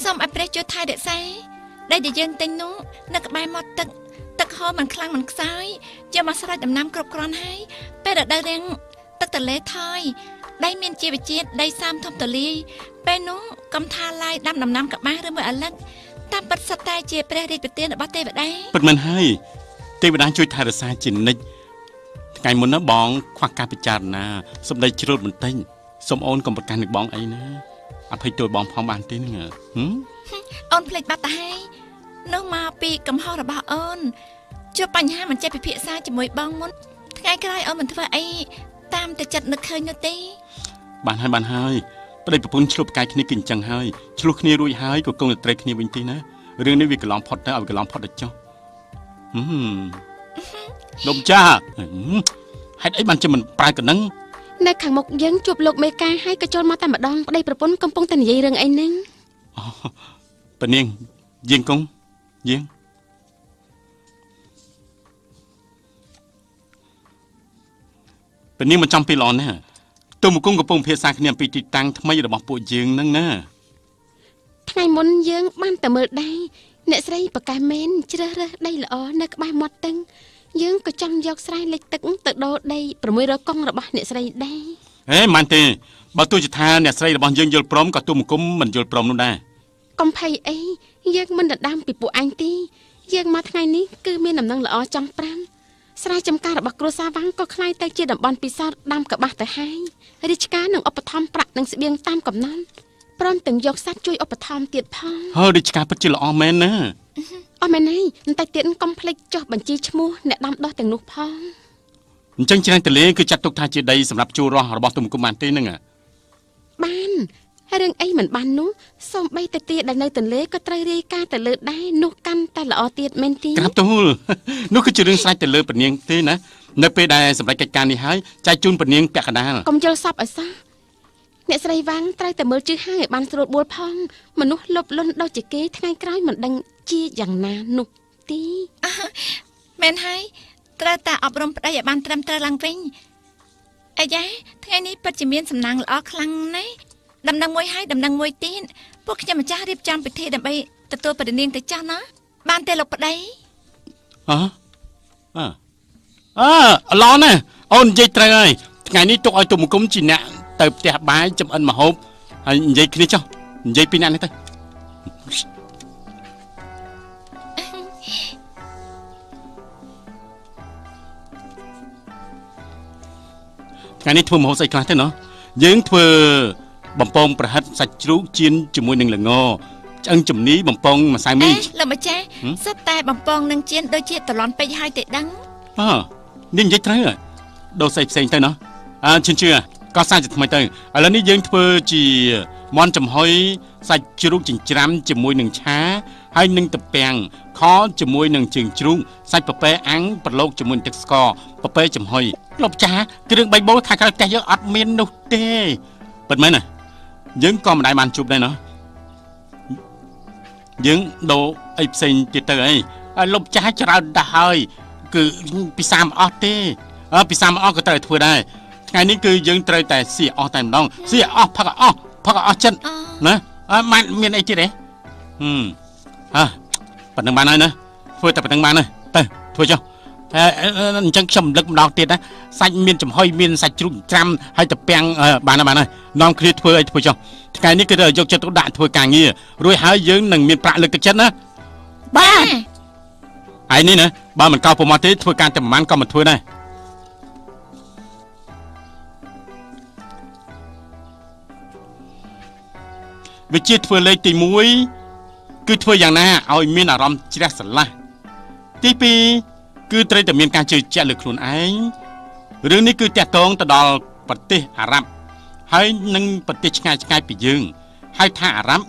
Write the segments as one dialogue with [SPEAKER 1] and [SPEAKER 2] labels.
[SPEAKER 1] សូមឲ្យព្រះជួយថែរក្សាដែលយើងទិញនោះនៅក្បែរមាត់ទឹកហូរមិនខ្លាំងមិនខ្សោយយកមកស្រោចដំណាំគ្រប់គ្រាន់ហើយពេលរដូវរាំងទឹកទន្លេថយដីមានជីវជាតិដីសើមធំទូលាយពេលនោះកំថាឡាយដាំដំណាំកបាស់ឬមួយអាលឹកតាមពិតសត្វតែជាព្រះរាជប្រទានរបស់ទេវតា
[SPEAKER 2] ពិតមែនហើយទេវតាជួយថែរក្សាជានិច្ចថ្ងៃមុនណាបងខ្វះការពិចារណាសម្ដីជ្រុលបន្តិចសូមអូនកុំប្រកាន់នឹងបងអីណាអភ័យទោសបងផងបានទេហ្នឹង
[SPEAKER 1] អូនភ្លេចបាត់ទៅហើយនោះមកពីកំហុសរបស់អូនជួបបញ្ហាមិនចេះពិភាក្សាជាមួយបងមុនថ្ងៃក្រោយអូនមិនធ្វើអីតាមតែចិត្តនឹកឃើញនោះទេ
[SPEAKER 2] បានហើយប្តីប្រពន្ធឆ្លុះផ្កាយគ្នាគឺអញ្ចឹងហើយឆ្លុះគ្នារួចហើយក៏គង់តែត្រូវគ្នាវិញទេណារឿងនេះវាកន្លងផុតទៅឲ្យកន្លងផុតទៅចុះលោកចាហេតុអីបានជាមិនប្រើកណ្ដឹង
[SPEAKER 3] នៅខាងមុខយើងជួបលោកមេការហើយក៏ចូលមកតែម្ដងប្តីប្រពន្ធកំពុងតែនិយាយរឿងអីហ្នឹង
[SPEAKER 2] ប៉នាងយាងកងយាងប៉នាងមិនចំពីល្អណាស់ទូមង្គមកំពុងភាសាគ្នាអំពីទីតាំងថ្មីរបស់ពួកយើងហ្នឹងណា
[SPEAKER 3] ថ្ងៃមុនយើងបានតែមើលដីអ្នកស្រីប្រកាសមែនជ្រើសរើសដីល្អនៅក្បែរមាត់ទឹកយើងក៏ចង់យកស្រែលិចទឹកទៅដូរដី600កុងរបស់អ្នកស្រីដែរ
[SPEAKER 2] ហេមិនទេបើទោះជាថាអ្នកស្រីរបស់យើងយល់ព្រមក៏ទូមង្គមមិនយល់ព្រមនោះដែរ
[SPEAKER 3] កុំភ័យអីយើងមិនដណ្ដើមពីពួកអញទេយើងមកថ្ងៃនេះគឺមានដំណឹងល្អចង់5ស្រែចម្ការរបស់គ្រួសារវាំងក៏คล้ายទៅជាតំបន់ពិសោធន៍ដាំកបាស់ទៅហើយរាជការនឹងឧបត្ថម្ភប្រាក់និងស្បៀងតាមកំណត់ព្រមទាំងយកសัตว์ជួយឧបត្ថម្ភទៀតផង
[SPEAKER 2] ហើយរាជការពិតជាល្អមែនណា
[SPEAKER 3] អស់មែនហើយបន្តិចទៀតកុំភ្លេចចុះបញ្ជីឈ្មោះអ្នកដាំដុះទាំងនោះផង
[SPEAKER 2] អញ្ចឹងច្រាំងទលេគឺចាត់ទុកថាជាដីសម្រាប់ជួររស់របស់ទូមង្គមបានទេហ្នឹង
[SPEAKER 3] បានរឿងអីមិនបាននោះសូម្បីតែទាដែលនៅទន្លេក៏ត្រូវរាយការណ៍ទៅលើដែរនោះកាន់តែល្អទៀតមែនទេ
[SPEAKER 2] ក្រាបទូលនោះគឺជារឿងស្រេចទៅលើពនាងទេណានៅពេលដែលសម្រេចកិច្ចការនេះហើយចែកជូនពនាងពាក់កណ្ដាល
[SPEAKER 3] កុំយល់សពអសោះអ្នកស្រីវាំងត្រូវតែមើលជឿហើយឲ្យបានស្រួលបួលផងមនុស្សលុបលន់ដូចជាគេថ្ងៃក្រោយមិនដឹងជាយ៉ាងណានោះទេ
[SPEAKER 1] មែនហើយត្រូវតែអប់រំប្តីឲ្យបានត្រឹមត្រូវឡើងវិញអាយ៉ាថ្ងៃនេះពិតជាមានសំណាងល្អខ្លាំងណាស់ដំណឹងមួយហើយដំណឹងមួយទៀតពួកខ្ញុំម្ចាស់រៀបចំពិធីដើម្បីទទួលព្រះនាងទៅចាស់ណាបានទេលោកប្តី
[SPEAKER 2] ឡងណាអូននិយាយត្រូវហើយថ្ងៃនេះទុកឲ្យទូមង្គមជាអ្នកទៅផ្ទះបាយចំអិនម្ហូបហើយនិយាយគ្នាចុះនិយាយពីអ្នកនេះទៅថ្ងៃនេះធ្វើម្ហូបស្អីខ្លះទេណោះយើងធ្វើបំពងប្រហិតសាច់ជ្រូកចៀនជាមួយនឹងល្ងឆ្អឹងជំនីបំពងម្សៅមី
[SPEAKER 1] លោកម្ចាស់សិតតែបំពងនឹងចៀនដូចជាតឡន់ពេជ្រហើយទេដឹង
[SPEAKER 2] នេះនិយាយត្រូវដូរស្អីផ្សេងទៅណោះឈិនជឿក៏សាជាថ្មីទៅឥឡូវនេះយើងធ្វើជាមាន់ចំហុយសាច់ជ្រូកចិញ្ច្រាំជាមួយនឹងឆាហើយនឹងទំពាំងខជាមួយនឹងជើងជ្រូកសាច់ពពែអាំងប្រឡូកជាមួយទឹកស្ករពពែចំហុយលោកចាស់គ្រឿង3បូរខាងក្រៅផ្ទះយើងអត់មាននោះទេពិតមែនណាយើងក៏មិនដែលបានជួបដែរណោះយើងដូរអីផ្សេងទៀតទៅអីហើយលោកចាស់ច្រើនដាស់ហើយគឺពិសាមិនអស់ទេពិសាមិនអស់ក៏ត្រូវធ្វើដែរថ្ងៃនេះគឺយើងត្រូវតែស៊ីអស់តែម្ដងស៊ីអស់ផឹកអស់ចិត្តណាមិនមានអីទៀតទេប៉ុណ្្នឹងបានហើយណាធ្វើតែប៉ុណ្្នឹងបានហើយទៅធ្វើចុះអញ្ចឹងខ្ញុំរំលឹកម្ដងទៀតណាសាច់មានចំហុយមានសាច់ជ្រូកច្រាំហើយទំពាំងបានហើយនាំគ្នាធ្វើអីធ្វើចុះថ្ងៃនេះគឺយកចិត្តទុកដាក់ធ្វើការងាររួចហើយយើងនឹងមានប្រាក់លើកទឹកចិត្តណាបាទហើយនេះណាបើមិនកោប្រមាថទេធ្វើការតែប្រហែលក៏មិនធ្វើដែរវិជាធ្វើលេខទី1គឺធ្វើយ៉ាងណាឲ្យមានអារម្មណ៍ជ្រះស្រឡះទី2គឺត្រូវតែមានការជឿជាក់លើខ្លួនឯងរឿងនេះគឺតាក់ទងទៅដល់ប្រទេសអារ៉ាប់ហើយនឹងប្រទេសឆ្ងាយពីយើងហើយថាអារ៉ាប់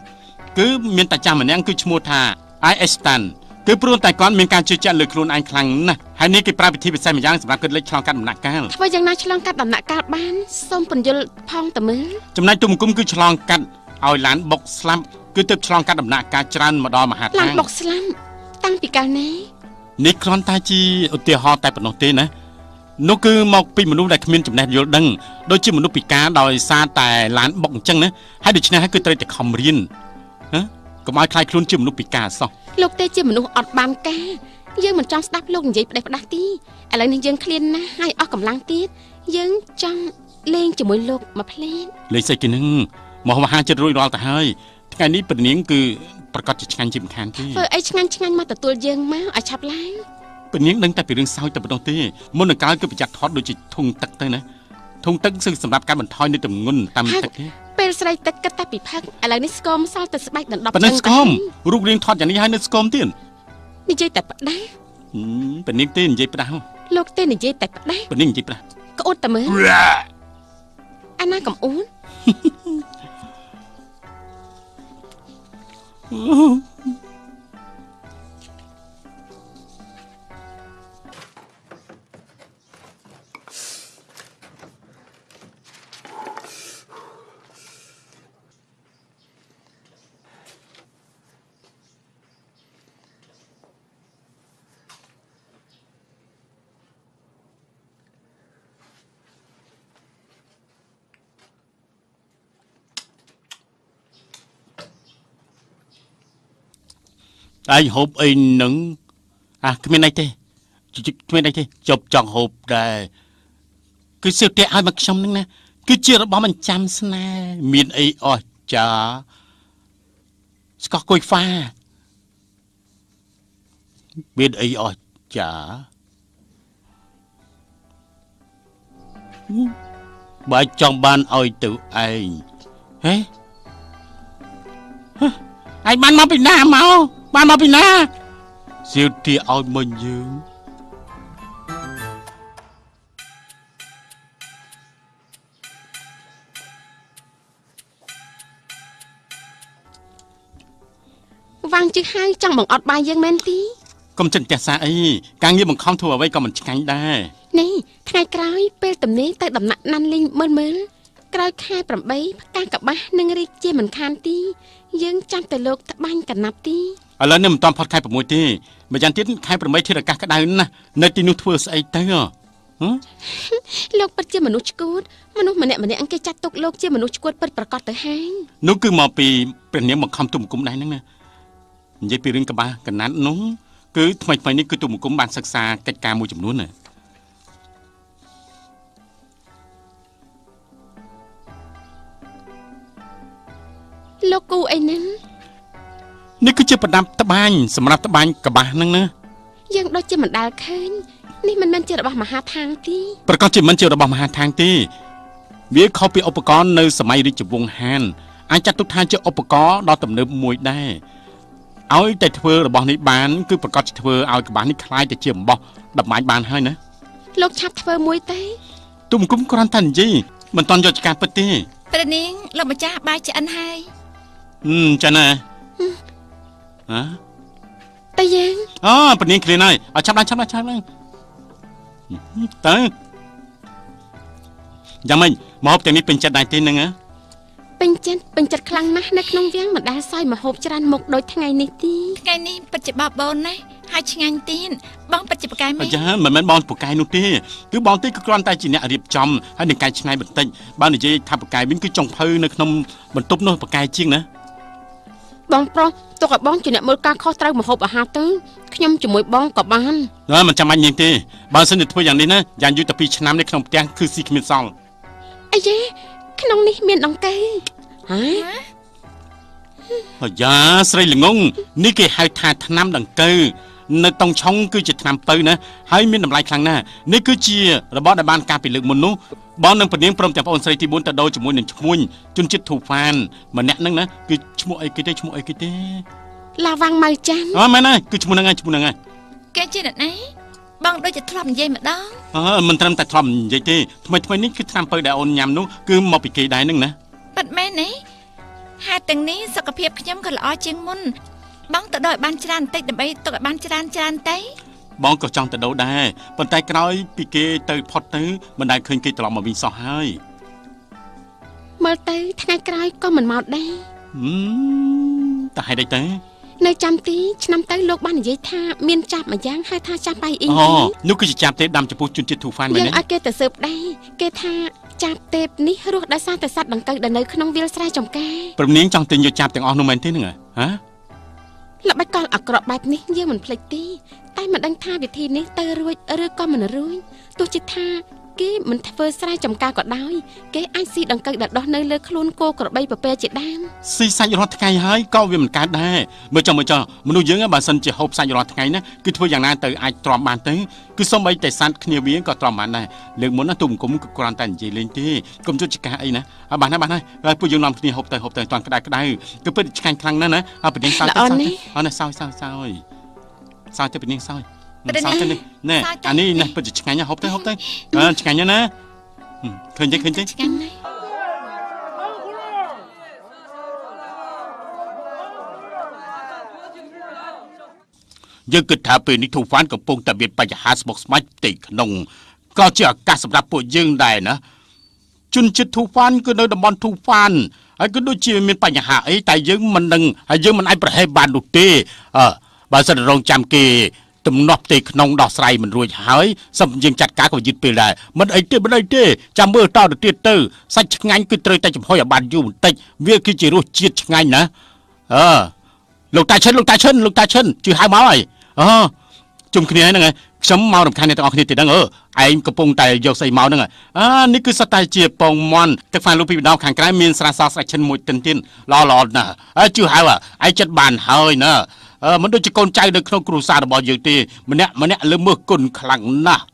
[SPEAKER 2] គឺមានតាចាស់ម្នាក់គឺឈ្មោះថាអៃអេស្តានគឺព្រោះតែគាត់មានការជឿជាក់លើខ្លួនឯងខ្លាំងណាស់ហើយនេះគេប្រើវិធីពិសេសម្យ៉ាងសម្រាប់គិតលេខឆ្លងកាត់ដំណាក់កាល
[SPEAKER 3] ធ្វើយ៉ាងណាឆ្លងកាត់ដំណាក់កាលបានសូមពន្យល់ផងតើមើល
[SPEAKER 2] ចំណែកទុំគុំគឺឆ្លងកាត់ឲ្យឡានបុកស្លាប់គឺទើបឆ្លងកាត់ដំណាក់កាលច្រើនមកដល់មហាឋាន
[SPEAKER 3] ឡានបុកស្លាប់តាំងពីកាលណា
[SPEAKER 2] នេះគ្រាន់តែជាឧទាហរណ៍តែប៉ុណ្ណោះទេណា នោះគឺមកពីមនុស្សដែលគ្មានចំណេះយល់ដឹងដូចជាមនុស្សពិការដោយសារតែឡានបុកអញ្ចឹងណាហើយដូច្នេះហើយគឺត្រូវតែខំរៀនណាកុំឲ្យខ្លាចខ្លួនជាមនុស្សពិការសោះ
[SPEAKER 3] លោកទេជាមនុស្សអត់បានការយើងមិនចង់ស្ដាប់លោកនិយាយផ្ដេសផ្ដាស់ទីឥឡូវនេះយើងឃ្លានណាស់ហើយអស់កម្លាំងទៀតយើងចង់លេងជាមួយលោកមួយភ្លែត
[SPEAKER 2] លេខស្អីគេនឹងមកមហាចិត្តរួចរាល់ទៅហើយថ្ងៃនេះព្រះនាងគឺប្រកាសជាឆ្ងាញ់ជាមិនខានទេ
[SPEAKER 3] ធ្វើអីឆ្ងាញ់មកទទួលយើងមកឲ្យឆាប់ឡើង
[SPEAKER 2] ព្រះនាងដឹងតែពីរឿងសើចតែប៉ុណ្ណោះទេមុននឹងកើគឺប្រយ័ត្នថតដូចជាធុងទឹកទៅណាធុងទឹកគឺសម្រាប់ការបន្ថយនៃទម្ងន់តាមទឹកទេ
[SPEAKER 3] ពេលស្រីទឹកគិតតែពីផឹកឥឡូវនេះស្គមសល់តែស្បែកដណ្ដប់
[SPEAKER 2] ប៉ុន្តែស្គមរូបរាងថតយ៉ាងនេះហើយនៅស្គមទៀត
[SPEAKER 3] និយាយតែផ្ដាស់
[SPEAKER 2] ព្រះនាងទេនិយាយផ្ដាស់
[SPEAKER 3] លោកទេនិយាយតែផ្ដាស់
[SPEAKER 2] ព្រះនាងនិយាយផ្ដាស់
[SPEAKER 3] ក្អួតតែមើលអាណាកំអួន
[SPEAKER 2] ឯងហូបអីនឹងគ្មានអីទេគ្មានអីទេជប់ចង់ហូបដែរគឺសៀវតែឲ្យមកខ្ញុំនឹងណាគឺជារបស់មិនចាំស្នេហ៍មានអីអស្ចារ្យស្កោះគុយហ្វាមានអីអស្ចារ្យបើចង់បានឲ្យទៅឯងហេឯងបានមកពីណាមកបានមកពីណាសៀវទាឲ្យមិញយើង
[SPEAKER 3] វាងជិះហើយចង់បង្អត់បាយយើងមែនទី
[SPEAKER 2] កុំចិនផ្ទះសាអីការងារបង្ខំធ្វើអ្វីក៏មិនឆ្ងាញ់ដែរ
[SPEAKER 3] នេះថ្ងៃក្រោយពេលទំនេរទៅដំណាក់ណាន់លេងមើលក្រោយខែ8ផ្កាកបាសនឹងរីកជាមិនខានទីយើងចាំតែលោកត្បាញ់កណាប់ទី
[SPEAKER 2] ឥឡូវនេះមិនតាន់ផុតខែ6ទេម្យ៉ាងទៀតខែ8ធាតុអាកាសក្តៅណាស់នៅទីនោះធ្វើស្អីទៅ
[SPEAKER 3] លោកពិតជាមនុស្សឆ្កួតមនុស្សម្នាក់អង្គគេចាត់ទុកលោកជាមនុស្សឆ្កួតពិតប្រកបទៅហើយ
[SPEAKER 2] នោះគឺមកពីព្រះនាងបង្ខំទុំគុំដែរហ្នឹងណានិយាយពីរឿងកបាសកណាត់នោះគឺថ្មីនេះគឺទុំគុំបានសិក្សាកិច្ចការមួយចំនួនណា
[SPEAKER 3] លោកគូអីហ្នឹង
[SPEAKER 2] នេះគឺជាប្រដាប់ត្បាញសម្រាប់ត្បាញកបាសហ្នឹងណា
[SPEAKER 3] យើងដូចជាមិនដែលឃើញនេះមិនមែនជារបស់មហាថាងទេ
[SPEAKER 2] ប្រកាសជាមិនជារបស់មហាថាងទេវាខុសពីឧបករណ៍នៅសម័យរាជវង្សហានអាចចាត់ទុកថាជាឧបករណ៍ដ៏ទំនើបមួយដែរឲ្យតែធ្វើរបស់នេះបានគឺប្រកាសជាធ្វើឲ្យកបាសនេះคล้ายទៅជាអំបោះដំបាញបានហើយណា
[SPEAKER 3] លោកឆាប់ធ្វើមួយទេ
[SPEAKER 2] ទុំគុំគ្រាន់តែនិយាយមិនតន់យកចការពិតទេ
[SPEAKER 1] ព្រះនាងលោកម្ចាស់បាយឆ្អិនហើយ
[SPEAKER 2] ចាណាហ៎
[SPEAKER 3] តែយើង
[SPEAKER 2] អូព្រះនាងឃ្លានហើយឲ្យចាប់ឡើងទៅយ៉ាងម៉េចមកហូបទាំងនេះពេញចិត្តដែរទេហ្នឹងហ៎
[SPEAKER 3] ពេញចិត្តខ្លាំងណាស់នៅក្នុងវាំងមិនដែលសោយមហូបច្រើនមុខដូចថ្ងៃនេះទេ
[SPEAKER 1] ថ្ងៃនេះពិតជាបបូនណាស់ហើយឆ្ងាញ់ទៀតបងពិតជាប្រកែមែន
[SPEAKER 2] ចាមិនមែនបងពូកែនោះទេគឺបងទេគឺគ្រាន់តែជាអ្នករៀបចំហើយនឹងកែឆ្នៃបន្តិចបើនិយាយថាពូកែវិញគឺចុងភៅនៅក្នុងបន្ទប់នោះពូកែជាងណា
[SPEAKER 3] បងប្រុសទុកឲ្យបងជាអ្នកមើលការខុសត្រូវមហូបអាហារទៅខ្ញុំជាមួយបងក៏បាន
[SPEAKER 2] មិនចាំបាច់ញៀងទេបើសិនជាធ្វើយ៉ាងនេះណាយ៉ាងយូរតែ2ឆ្នាំនេះក្នុងផ្ទះគឺស៊ីគ្មានសល់
[SPEAKER 3] អីយ៉ាក្នុងនេះមានដង្កូវហ៎
[SPEAKER 2] អាយ៉ាស្រីល្ងងនេះគេហៅថាថ្នាំដង្កូវនៅតុងឆុងគឺជាថ្នាំពៅណាហើយមានតម្លៃខ្លាំងណាស់នេះគឺជារបស់ដែលបានការពីលើកមុននោះបងនឹងព្រះនាងព្រមទាំងបងអូនស្រីទី4ទៅដូរជាមួយនឹងឈ្មួញជនជាតិធូហ្វានម្នាក់ហ្នឹងណាគឺឈ្មោះអីគេទេ
[SPEAKER 3] ឡាវាំងម៉ៅចាន់
[SPEAKER 2] មែនហើយគឺឈ្មោះហ្នឹងហើយ
[SPEAKER 1] គេជាអ្នកណាបងដូចជាធ្លាប់និយាយម្ដង
[SPEAKER 2] មិនត្រឹមតែធ្លាប់និយាយទេថ្មីនេះគឺថ្នាំពៅដែលអូនញ៉ាំនោះគឺមកពីគេដែរហ្នឹងណា
[SPEAKER 1] ប៉ិតមែនទេហេតុទាំងនេះសុខភាពខ្ញុំក៏ល្អជាងមុនបងទៅដល់ឲ្យបានច្រើនបន្តិចដើម្បីទុកឲ្យបានច្រើនទៅ
[SPEAKER 2] បងក៏ចង់ទៅដូរដែរប៉ុន្តែក្រោយពីគេទៅផុតទៅមិនដែលឃើញគេត្រឡប់មកវិញសោះហើយ
[SPEAKER 3] មើលទៅថ្ងៃក្រោយក៏មិនមកដែរ
[SPEAKER 2] តែហេតុអីទៅ
[SPEAKER 3] នៅចាំទីឆ្នាំទៅលោកបាននិយាយថាមានចាប់មួយយ៉ាងហៅថាចាប់បាយអ៊ីង
[SPEAKER 2] អូនោះគឺជាចាប់ទេដាំចំពោះជនជាតិទូហ្វានមែនទេ
[SPEAKER 3] យើងឲ្យគេទៅស៊ើបដែរគេថាចាប់ទេពនេះរស់ដោយសារតែសត្វដង្កូវដែលនៅក្នុងវាលស្រែចម្ការ
[SPEAKER 2] ព្រមនាងចង់ទិញយកចាប់ទាំងអស់នោះមែនទេហ្នឹងហ៎
[SPEAKER 3] ល្បិចកលអាក្រក់បែបនេះយើងមិនភ្លេចទេតែមិនដឹងថាវិធីនេះទៅរួចឬក៏មិនរួចទោះជាថាគេមិនធ្វើស្រែចម្ការក៏ដោយគេអាចស៊ីដង្កូវដែលដោះនៅលើខ្លួនគោក្របីពពែជាដើម
[SPEAKER 2] ស៊ីសាច់រាល់ថ្ងៃហើយក៏វាមិនកើតដែរមើលចង់មនុស្សយើងបើសិនជាហូបសាច់រាល់ថ្ងៃណាគឺធ្វើយ៉ាងណាទៅអាចទ្រាំបានទៅគឺសូម្បីតែសត្វគ្នាវាក៏ទ្រាំបានដែរលើកមុនណាទូមង្គមគឺគ្រាន់តែនិយាយលេងទេកុំជឿជាការអីណាបានហើយពួកយើងនាំគ្នាហូបទៅតាន់ក្តៅគឺពិតឆ្ងាញ់ខ្លាំងណាស់ណាហើយពីនាងសោយទៅអត់ណាសោយទៅពីនាងសោយសោយទៅនេះណែអានេះណាពិតជាឆ្ងាញ់ណាហូបទៅឆ្ងាញ់ណាឃើញទេ
[SPEAKER 1] ឆ្ងាញ់ណាស់
[SPEAKER 2] យើងគិតថាពេលនេះទូហ្វានកំពុងតែមានបញ្ហាស្មុគស្មាញផ្ទៃក្នុងក៏ជាឱកាសសម្រាប់ពួកយើងដែរណាជនជាតិទូហ្វានគឺនៅតំបន់ទូហ្វានហើយក៏ដូចជាមានបញ្ហាអីតែយើងមិនដឹងហើយយើងមិនអាចប្រហែលបាននោះទេបើសិនរងចាំគេទំនាស់ផ្ទៃក្នុងដោះស្រាយមិនរួចហើយសូមយើងចាត់ការក៏យឺតពេលដែរមិនអីទេចាំមើលតទៅទៀតទៅសាច់ឆ្ងាញ់គឺត្រូវតែចំហុយឲ្យបានយូរបន្តិចវាគឺជារសជាតិឆ្ងាញ់ណាលោកតាឈិនជួយហៅមកហើយជុំគ្នាហ្នឹងខ្ញុំមករំខានអ្នកទាំងអស់គ្នាទេដឹងឯងកំពុងតែយកស្អីមកហ្នឹងនេះគឺសត្វតែជាពងមន់ទឹកហ្វានលូពីម្ដងខាងក្រៅមានស្រាសស្រាច់ឈិនមួយទិនទៀតល្អណាស់ជួយហៅឯងចិត្តបានហើយណាមិនដូចជាកូនចៅនៅក្នុងគ្រួសាររបស់យើងទេម្នាក់លើមើលគុណខ្លាំងណាស់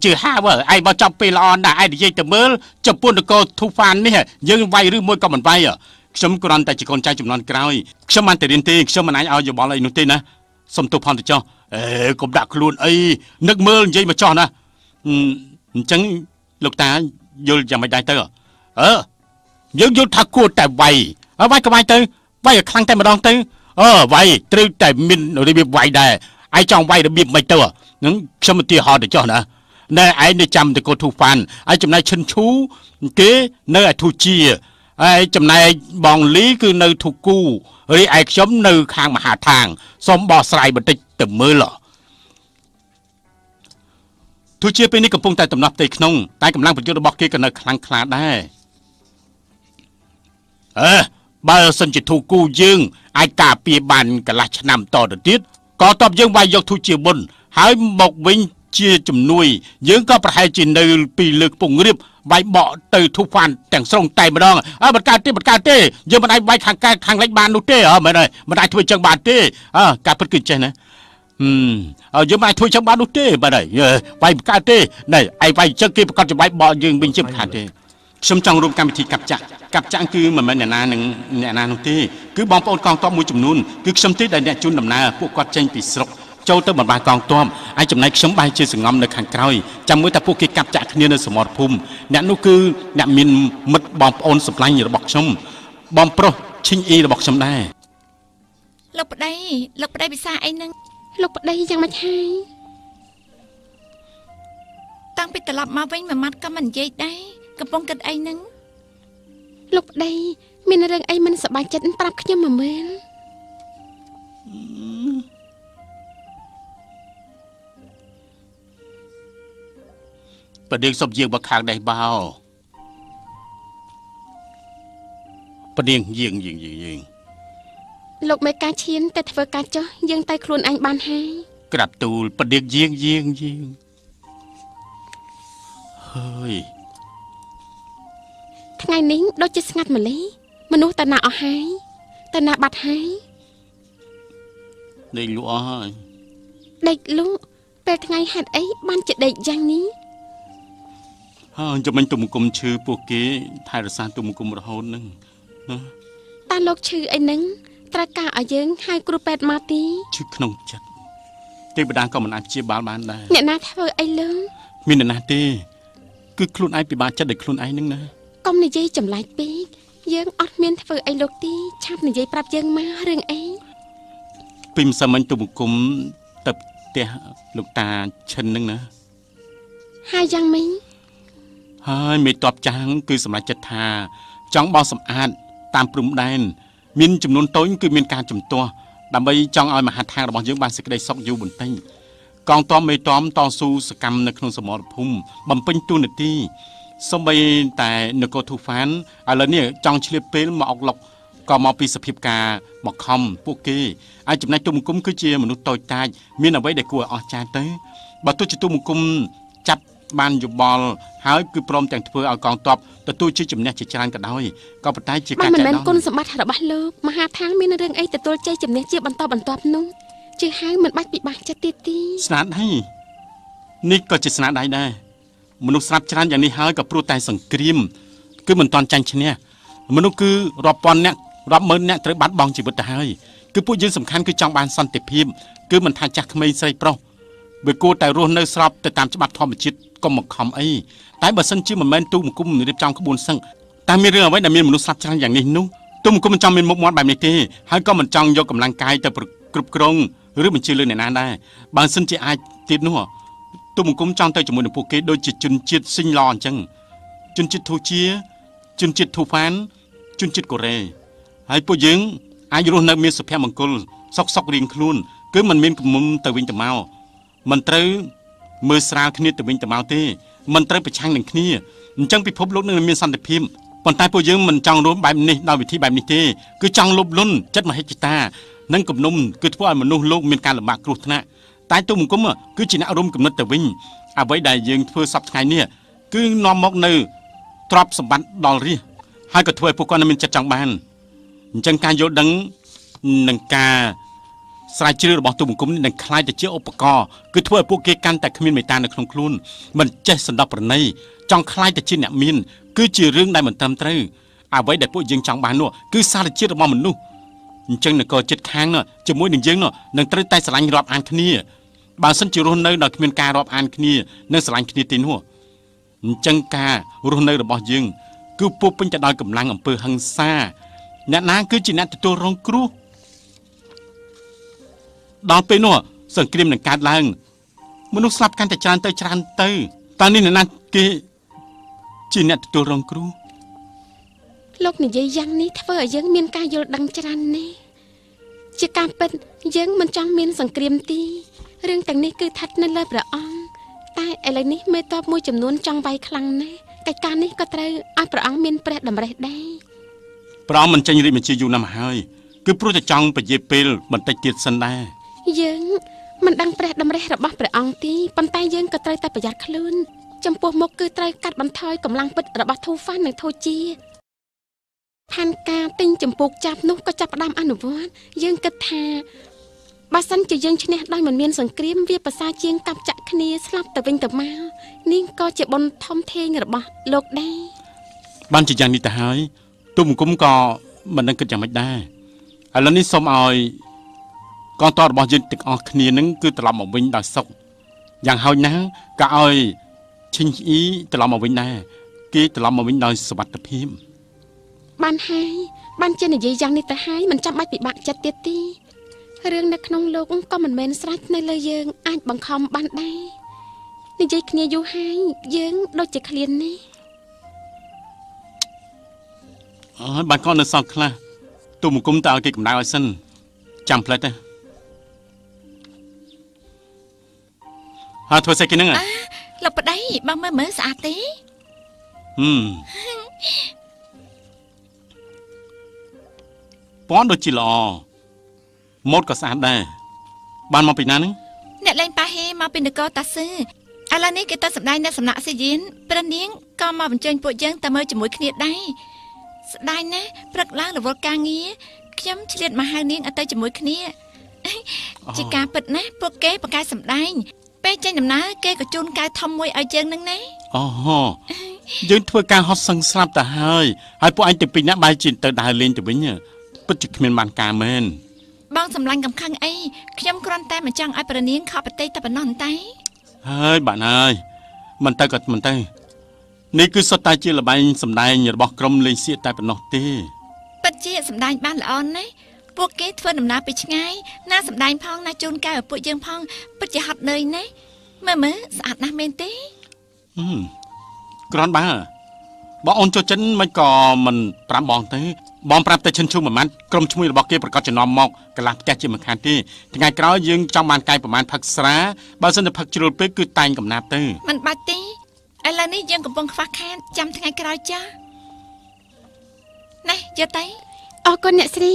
[SPEAKER 2] ជឿហៅឯងមកចាប់ពេលល្អណាស់ឯងនិយាយទៅមើលចំពោះនគរទូហ្វាននេះយើងវាយឬមួយក៏មិនវាយខ្ញុំគ្រាន់តែជាកូនចៅចំនួនក្រោយខ្ញុំបានតែរៀនទេខ្ញុំមិនអាចឲ្យយោបល់អីនោះទេណាសុំទោសផងទៅចុះកុំដាក់ខ្លួនអីនឹកមើលនិយាយមកចោះណាអញ្ចឹងលោកតាយល់យ៉ាងម៉េចដែរទៅយើងយល់ថាគួរតែវាយក្បាច់ទៅវាយឲ្យខ្លាំងតែម្ដងទៅវាយត្រូវតែមានរបៀបវាយដែរឯងចង់វាយរបៀបមិនទៅហ្នឹងខ្ញុំឧទាហរណ៍ទៅចុះណាណែឯងនៅចាំទៅកូនទូហ្វានឯងចំណាយឈិនឈូគេនៅឯធូជាឯចំណែកបងលីគឺនៅធូគូរីឯខ្ញុំនៅខាងមហាឋានសូមបោះស្រាយបន្តិចទៅមើលទោះជាពេលនេះកំពុងតែដំណោះផ្ទៃក្នុងតែកម្លាំងប្រយុទ្ធរបស់គេក៏នៅខ្លាំងក្លាដែរបើសិនជាធូគូយើងអាចការពារបានកន្លះឆ្នាំតទៅទៀតក៏តបយើងវាយយកធូជាមុនហើយមកវិញជាជំនួយយើងក៏ប្រហែលជានៅពីលើខ្ពង់រាបវាយបកទៅធូហ្វានទាំងស្រុងតែម្ដងមិនកើតទេយើងមិនអាចវាយខាងកើតខាងលិចបាននោះទេមែនហើយមិនអាចធ្វើចឹងបានទេការពិតគឺចេះណាយើងមិនអាចធ្វើចឹងបាននោះទេបាទហើយវាយមិនកើតទេណែឯងវាយចឹងគេប្រកាសជាវាយបកយើងវិញជាមិនខានទេខ្ញុំចង់រួមកម្មវិធីកាប់ចាក់គឺមិនមែនអ្នកណានោះទេគឺបងប្អូនកងទ័ពមួយចំនួនគឺខ្ញុំទេដែលអ្នកជួនដំណើរពួកគាត់ចេញពីស្រុកចូលទៅបម្រើកងទ័ពហើយចំណែកខ្ញុំបែរជាសង្ងំនៅខាងក្រោយចាំមើលតែពួកគេកាប់ចាក់គ្នានៅសមរភូមិអ្នកនោះគឺអ្នកមានមិត្តបងប្អូនសម្លាញ់របស់ខ្ញុំបងប្រុសឈិញអ៊ីរបស់ខ្ញុំដែរ
[SPEAKER 1] លោកប្តីពិសាអីហ្នឹង
[SPEAKER 3] លោកប្តីយ៉ាងម៉េចហើយ
[SPEAKER 1] តាំងពីត្រឡប់មកវិញមួយម៉ាត់ក៏មិននិយាយដែរកំពុងគិតអីហ្នឹង
[SPEAKER 3] លោកប្តីមានរឿងអីមិនសប្បាយចិត្តប្រាប់ខ្ញុំមកមើល
[SPEAKER 2] ប្រដៀងសុំយើងមកខាងនេះបោប្រដៀងយើង
[SPEAKER 3] លោកមេការឈានតែធ្វើការចោះយើងទៅខ្លួនឯងបានហើយ
[SPEAKER 2] ក្រាបទូលប្រដៀងយើងហើយ
[SPEAKER 3] ថ្ងៃនេះដូចជាស្ងាត់ម្ល៉េះមនុស្សតាណាអស់ហើយតាណាបាត់ហើយ
[SPEAKER 2] ដេកលក់អស់ហើយ
[SPEAKER 3] ដេកលក់ពេលថ្ងៃហេតុអីបានជាដេកយ៉ាងនេះ
[SPEAKER 2] ចាំមិញទុំគុំឈឺពួកគេថែរក្សាទុំគុំរហូតហ្នឹង
[SPEAKER 3] តាលោកឈឺអីហ្នឹងត្រូវការឲ្យយើងហៅគ្រូពេទ្យមកទី
[SPEAKER 2] ឈឺក្នុងចិត្តទេវតាក៏មិនអាចព្យាបាលបានដែរ
[SPEAKER 3] អ្នកណាធ្វើអីលើ
[SPEAKER 2] មានអ្នកណាទេគឺខ្លួនឯងពិបាកចិត្តដោយខ្លួនឯងហ្នឹងណា
[SPEAKER 3] កុំនិយាយចម្លែកពេកយើងអត់មានធ្វើអីលោកទីឆាប់និយាយប្រាប់យើងមករឿងអី
[SPEAKER 2] ពីម្សិលមិញទុំគុំទៅផ្ទះលោកតាឈិនហ្នឹងណា
[SPEAKER 3] ហើយយ៉ាងម៉េច
[SPEAKER 2] ហើយមេតបចាងគឺសម្រាប់ចិត្តថាចង់បោសសម្អាតតាមព្រំដែនមានចំនួនតូចគឺមានការជំទាស់ ដើម្បីចង់ឲ្យមហាដ្ឋានរបស់យើងបានសេចក្តីសុខយូរបន្តិចកងទ័ពមេតមតស៊ូសកម្មនៅក្នុងសមរភូមិបំពេញតួនាទីសូម្បីតែនគរទូហ្វានឥឡូវនេះចង់ឆ្លៀតពេលមកអុកឡុកក៏មកពីសភាពការមកខំពួកគេហើយចំណែកទូមង្គមគឺជាមនុស្សតូចតាចមានអ្វីដែលគួរឲ្យអស្ចារ្យទៅបើទោះជាទូមង្គមចាប់បានយោបល់ហើយគឺព្រមទាំងធ្វើឲ្យកងទ័ពទទួលជាជំនះជាច្រើនក៏ដោយក៏ប៉ុន្តែជាការចែក
[SPEAKER 3] មិនមែនគុណសម្បត្តិរបស់លោកមហាថាងមានរឿងអីទទួលជ័យជំនះជាបន្តបន្ទាប់នោះជាហៅមិនបាច់ពិបាកចិត្តទៀតទេ
[SPEAKER 2] ស្នាដៃនេះក៏ជាស្នាដៃដែរមនុស្សស្លាប់ច្រើនយ៉ាងនេះហើយក៏ព្រោះតែសង្គ្រាមគឺមិនទាន់ចាញ់ឈ្នះមនុស្សគឺរាប់ពាន់អ្នករាប់ម៉ឺនអ្នកត្រូវបាត់បង់ជីវិតទៅហើយគឺពួកយើងសំខាន់គឺចង់បានសន្តិភាពគឺមិនថាចាស់ក្មេងស្រីប្រុសវាគួរតែរស់នៅស្របទៅតាមច្បាប់ធម្មជាតិកុំមកខំអីតែបើសិនជាមិនមែនទូមង្គមរៀបចំក្បួនសឹងតែមានរឿងអ្វីដែលមានមនុស្សស្លាប់ច្រើនយ៉ាងនេះនោះទូមង្គមមិនចង់មានមុខមាត់បែបនេះទេហើយក៏មិនចង់យកកម្លាំងកាយទៅគ្រប់គ្រងឬបញ្ជាលើអ្នកណាដែរបើសិនជាអាចទៀតនោះទូមង្គមចង់ទៅជាមួយនឹងពួកគេដូចជាជនជាតិស៊ីញឡអញ្ចឹងជនជាតិធូជាជនជាតិធូហ្វានជនជាតិកូរ៉េហើយពួកយើងអាចរស់នៅមានសុភមង្គលសុខរៀងខ្លួនគឺមិនមានគំនុំទៅវិញទៅមកមិនត្រូវមើលស្រាលគ្នាទៅវិញទៅមកទេមិនត្រូវប្រឆាំងនឹងគ្នាអញ្ចឹងពិភពលោកនឹងមានសន្តិភាពប៉ុន្តែពួកយើងមិនចង់រួមបែបនេះដោយវិធីបែបនេះទេគឺចង់លុបលុនចិត្តមហិច្ឆតានិងគំនុំគឺធ្វើឲ្យមនុស្សលោកមានការលំបាកគ្រោះថ្នាក់តែទូមង្គមគឺជាអ្នករួមគំនិតទៅវិញអ្វីដែលយើងធ្វើសពថ្ងៃនេះគឺនាំមកនៅទ្រព្យសម្បត្តិដល់រាជហើយក៏ធ្វើឲ្យពួកគាត់មានចិត្តចង់បានអញ្ចឹងការយល់ដឹងនិងការស្រាវជ្រាវរបស់ទូមង្គមនេះនឹងคล้ายទៅជាឧបករណ៍គឺធ្វើឲ្យពួកគេកាន់តែគ្មានមេត្តានៅក្នុងខ្លួនមិនចេះសន្តោសប្រណីចង់คล้ายទៅជាអ្នកមានគឺជារឿងដែលមិនត្រឹមត្រូវអ្វីដែលពួកយើងចង់បាននោះគឺសារជាតិរបស់មនុស្សអញ្ចឹងនគរចិត្តខាងនោះជាមួយនឹងយើងនោះនឹងត្រូវតែស្រឡាញ់រាប់អានគ្នាបើសិនជារស់នៅដោយគ្មានការរាប់អានគ្នានិងស្រឡាញ់គ្នាទេនោះអញ្ចឹងការរស់នៅរបស់យើងគឺពោពេញទៅដោយកម្លាំងអំពើហិង្សាអ្នកណាគឺជាអ្នកទទួលរងគ្រោះដល់ពេលនោះសង្គ្រាមនឹងកើតឡើងមនុស្សស្លាប់កាន់តែច្រើនទៅតើនេះអ្នកណាគេជាអ្នកទទួលរងគ្រោះ
[SPEAKER 3] លោកនិយាយយ៉ាងនេះធ្វើឲ្យយើងមានការយល់ដឹងច្រើនណាស់ជាការពិតយើងមិនចង់មានសង្គ្រាមទេរឿងទាំងនេះគឺស្ថិតនៅលើព្រះអង្គតែឥឡូវនេះមេតបមួយចំនួនចង់វាយខ្លាំងណាស់កិច្ចការនេះក៏ត្រូវឲ្យព្រះអង្គមានព្រះតម្រិះដែរ
[SPEAKER 2] ព្រះអង្គមិនចេញរាជបញ្ជាយូរណាស់មកហើយគឺព្រោះតែចង់ពជាពេលបន្តិចទៀតសិនដែរ
[SPEAKER 3] យើងមិនដឹងព្រះតម្រិះរបស់ព្រះអង្គទេប៉ុន្តែយើងក៏ត្រូវតែប្រយ័ត្នខ្លួនចំពោះមុខគឺត្រូវកាត់បន្ថយកម្លាំងពិតរបស់ធូហ្វាននិងធូជាផានការទិញចម្ពោះចាប់នោះក៏ចាប់ផ្ដើមអនុវត្តយើងគិតថាបើសិនជាយើងឈ្នះដោយមិនមានសង្គ្រាមវាប្រសើរជាងកាប់ចាក់គ្នាស្លាប់ទៅវិញទៅមកនេះក៏ជាបុណ្យធំធេងរបស់លោកដែរ
[SPEAKER 2] បានជាយ៉ាងនេះទៅហើយទូមង្គមក៏មិនដឹងគិតយ៉ាងម៉េចដែរឥឡូវនេះសូមឲ្យកងទ័ពរបស់យើងទាំងអស់គ្នានឹងគឺត្រឡប់មកវិញដោយសុខយ៉ាងហោចណាស់ក៏ឲ្យឈិញអ៊ីត្រឡប់មកវិញដែរគេត្រឡប់មកវិញដោយសុវត្ថិភាព
[SPEAKER 3] បានហើយបានជានិយាយយ៉ាងនេះទៅហើយមិនចាំបាច់ពិបាកចិត្តទៀតទេរឿងនៅក្នុងលោកក៏មិនមែនស្រេចនៅលើយើងអាចបង្ខំបានដែរនិយាយគ្នាយូរហើយយើងដូចជាឃ្លាននេះ
[SPEAKER 2] បានក៏នៅសល់ខ្លះទូមង្គមតើឲ្យគេកម្ដៅឲ្យសិនចាំផ្លែតទេហើយធ្វើស្អីគេហ្នឹង
[SPEAKER 1] លោកប្តីបងមើលស្អាតទេ
[SPEAKER 2] ពណ៌ដូចជាល្អម៉ូដក៏ស្អាតដែរបានមកពីណាហ្នឹង
[SPEAKER 1] អ្នកលេងប៉ាហេមកពីនគរតាស៊ឺឥឡូវនេះគេទៅសម្ដែងនៅសំណាក់ស៊ីយៀនព្រះនាងក៏មកបញ្ជើញពួកយើងទៅមើលជាមួយគ្នាដែរស្ដាយណាស់ព្រឹកឡើងរវល់ការងារខ្ញុំឆ្លៀតមកហៅនាងឲ្យទៅជាមួយគ្នាជាការពិតណាស់ពួកគេប្រកែកសម្ដែងពេលចេញដំណើរគេក៏ជូនកៅធំមួយឲ្យយើងនឹងណា
[SPEAKER 2] អូយើងធ្វើការហត់សឹងស្លាប់ទៅហើយពួកឯងទៅពីណាបែរជាទៅដើរលេងទៅវិញពិតជាគ្មានបានការមែន
[SPEAKER 1] បងសម្លាញ់កំខឹងអីខ្ញុំគ្រាន់តែមិនចង់ឲ្យប្រនាងខកប្រទេសតែប៉ុណ្ណោះតែ
[SPEAKER 2] ហើយបាទហើយមិនទៅក៏មិនទៅនេះគឺសុទ្ធតែជាល្បែងសម្ដែងរបស់ក្រុមលេងសៀកតែប៉ុណ្ណោះទេ
[SPEAKER 1] ពិតជាសម្ដែងបានល្អណាស់ពួកគេធ្វើដំណើរពីឆ្ងាយណាសម្ដែងផងណាជូនកៅឲ្យពួកយើងផងពិតជាហត់នឿយណាស់មើលស្អាតណាស់មែនទេ
[SPEAKER 2] ក្រាន់បើអូនចូលចិនមិនក៏មិនប្រាំបងទៅ បងប្រាប់តែឈិនឈូមួយម៉ាត់ក្រុមឈ្មោះរបស់គេប្រកាសចំណំមកកន្លះផ្ទះជាមិនខានទេថ្ងៃក្រោយយើងចង់បានកាយប្រមាណផឹកស្រាបើសិនតែផឹកជ្រុលពេកគឺតែងកំណាប់ទៅ
[SPEAKER 1] មិនបាច់ទេឥឡូវនេះយើងកំពុងខ្វះខាតចាំថ្ងៃក្រោយចាណែយកទៅ
[SPEAKER 3] អរគុណអ្នកស្រី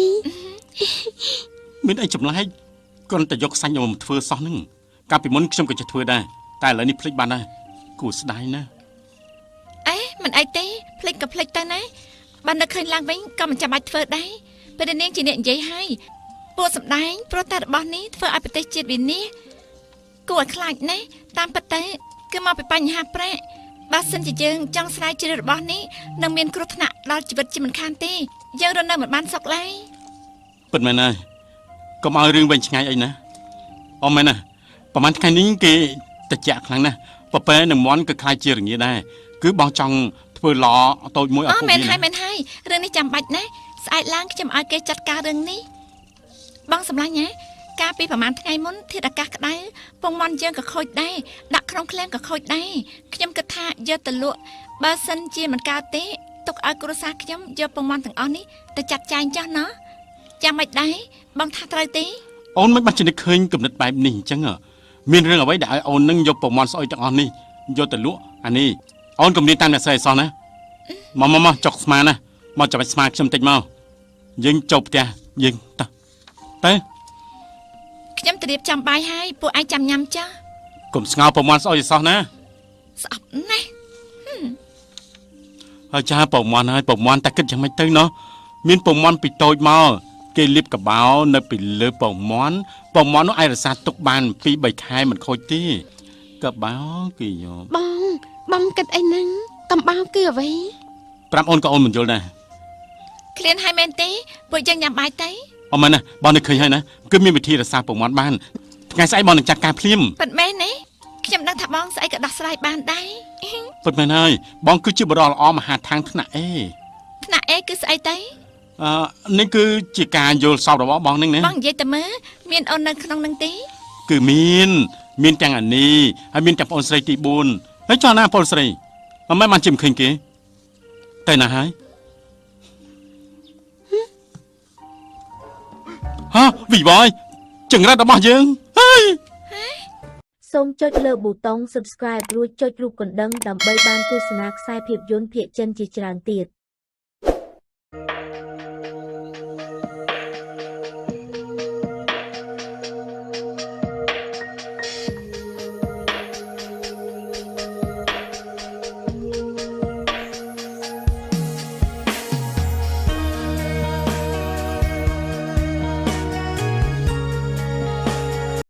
[SPEAKER 2] មានអីចម្លែកគ្រាន់តែយកសាច់មកធ្វើសោះហ្នឹងកាលពីមុនខ្ញុំក៏ចេះធ្វើដែរតែឥឡូវនេះភ្លេចបានហើយគួរស្ដាយណាស់
[SPEAKER 1] អេមិនអីទេភ្លេចក៏ភ្លេចទៅណាបើនឹកឃើញឡើងវិញក៏មិនចាំបាច់ធ្វើដែរពេលនាងជាអ្នកនិយាយហើយពួកសម្ដែងព្រោះតែរបស់នេះធ្វើឲ្យប្រទេសជាតិវិនាសគួរឲ្យខ្លាចណាស់តាមពិតទៅគឺមកពីបញ្ហាប្រាក់បើសិនជាយើងចង់ស្រាវជ្រាវរបស់នេះនឹងមានគ្រោះថ្នាក់ដល់ជីវិតជាមិនខានទេយើងរស់នៅមិនបានសុខឡើយ
[SPEAKER 2] ពិតមែនហើយកុំឲ្យរឿងវិញឆ្ងាយអីណាអូមែនណាប្រហែលថ្ងៃនេះគេតិចខ្លាំងណាស់ប៉ប៉ែនឹងមន់ក៏ខ្លាចជារងាដែរគឺបងចង់ធ្វើឡតូចមួយឲ្យពួកវា
[SPEAKER 1] មែនហើយរឿងនេះចាំបាច់ណាស់ស្អែកឡើងខ្ញុំឲ្យគេចាត់ការរឿងនេះបងសម្លាញ់ណាកាលពីប្រហែលថ្ងៃមុនធាតុអាកាសក្តៅពងមន់យើងក៏ខូចដែរដាក់ក្នុងឃ្លាំងក៏ខូចដែរខ្ញុំគិតថាយកទៅលក់បើសិនជាមិនកើតទេទុកឲ្យគ្រួសារខ្ញុំយកពងមន់ទាំងអស់នេះទៅចាត់ចែងចោះណោះចាំមិនដែរបងថាត្រូវទេ
[SPEAKER 2] អូនមិនបាច់ជំនិតឃើញគំនិតបែបនេះអញ្ចឹងមានរឿងអ្វីដែលឲ្យអូននឹងយកប្រមាណស្អុយទាំងអស់នេះយកទៅលក់អានេះអូនគំនិតតាមអ្នកស្រីអសោះណាមកចុកស្មាណាមកចាប់ស្មាខ្ញុំតិចមកយើងចូលផ្ទះយើងទៅ
[SPEAKER 1] ខ្ញុំទៅរៀបចំបាយហើយពួកឯងចាំញ៉ាំចាស់
[SPEAKER 2] កុំស្ងោប្រមាណស្អុយអសោះណា
[SPEAKER 1] ស្អប់ណាស់
[SPEAKER 2] ហើយចាប្រមាណហើយប្រមាណតែគិតយ៉ាងម៉េចទៅណោះមានប្រមាណពីតូចមកគេលាបកបោនៅពីលើប្រមាណនោះឯងរសាទុកបាន 2-3 ខែមិនខូចទេកបោគេយក
[SPEAKER 3] បងគិតអីហ្នឹងកំបោរគឺអ្វី
[SPEAKER 2] ប្រាប់អូនក៏អូនមិនយល់ដែរ
[SPEAKER 1] ឃ្លានហើយមែនទេពួកយើងញ៉ាំបាយទៅ
[SPEAKER 2] អូមែនណាបងនឹកឃើញហើយណាគឺមានវិធីរសាប្រមាណបានថ្ងៃស្អែកបងនឹងចាត់ការភ្លាម
[SPEAKER 1] ប៉ិតមែនទេខ្ញុំដឹងថាបងស្អីក៏ដោះស្រាយបានដែរ
[SPEAKER 2] ពិតមែនហើយបងគឺជាបរិយាល្អមហាឋានថ្នាក់អេ
[SPEAKER 1] ថ្នាក់អេគឺស្អីទៅ
[SPEAKER 2] នេះគឺជាការយល់សប្តិរបស់បងនឹងណា
[SPEAKER 1] បងនិយាយទៅមើលមានអូននៅក្នុងនឹងទេ
[SPEAKER 2] គឺមានទាំងអានេះហើយមានទាំងប្អូនស្រីទី4ហើយចុះណាប្អូនស្រីមិនមែនបានជិះមិនឃើញគេតែណាហើយហ៎វីវ៉យចង្រិតរបស់យើងហើយ
[SPEAKER 4] សូមចុចលើប៊ូតុង Subscribe រួចចុចរូបកណ្ដឹងដើម្បីបានទស្សនាខ្សែភាពយន្តភាគចិនជាច្រើនទៀត